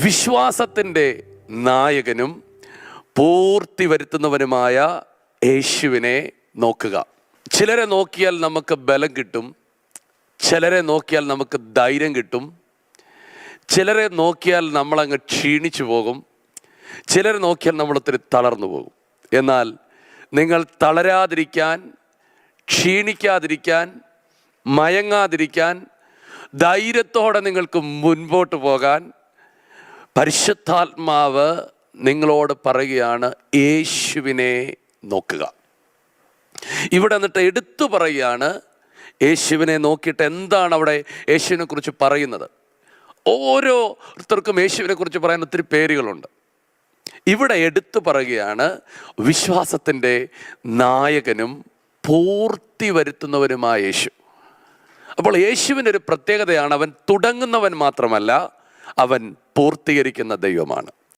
വിശ്വാസത്തിൻ്റെ നായകനും പൂർത്തി വരുത്തുന്നവനുമായ യേശുവിനെ നോക്കുക. ചിലരെ നോക്കിയാൽ നമുക്ക് ബലം കിട്ടും, ചിലരെ നോക്കിയാൽ നമുക്ക് ധൈര്യം കിട്ടും, ചിലരെ നോക്കിയാൽ നമ്മളങ്ങ് ക്ഷീണിച്ചു പോകും, ചിലരെ നോക്കിയാൽ നമ്മളൊത്തിരി തളർന്നു പോകും. എന്നാൽ നിങ്ങൾ തളരാതിരിക്കാൻ, ക്ഷീണിക്കാതിരിക്കാൻ, മയങ്ങാതിരിക്കാൻ, ധൈര്യത്തോടെ നിങ്ങൾക്ക് മുൻപോട്ട് പോകാൻ പരിശുദ്ധാത്മാവ് നിങ്ങളോട് പറയുകയാണ്, യേശുവിനെ നോക്കുക. ഇവിടെ എന്നിട്ട് എടുത്തു പറയുകയാണ്, യേശുവിനെ നോക്കിയിട്ട് എന്താണ് അവിടെ യേശുവിനെ കുറിച്ച് പറയുന്നത്. ഓരോരുത്തർക്കും യേശുവിനെ കുറിച്ച് പറയാൻ ഒത്തിരി പേരുകളുണ്ട്. ഇവിടെ എടുത്തു പറയുകയാണ്, വിശ്വാസത്തിൻ്റെ നായകനും പൂർത്തി വരുത്തുന്നവനുമായ യേശു. അപ്പോൾ യേശുവിൻ്റെ ഒരു പ്രത്യേകതയാണ്, അവൻ തുടങ്ങുന്നവൻ മാത്രമല്ല, അവൻ പൂർത്തീകരിക്കുന്ന ദൈവമാണ്.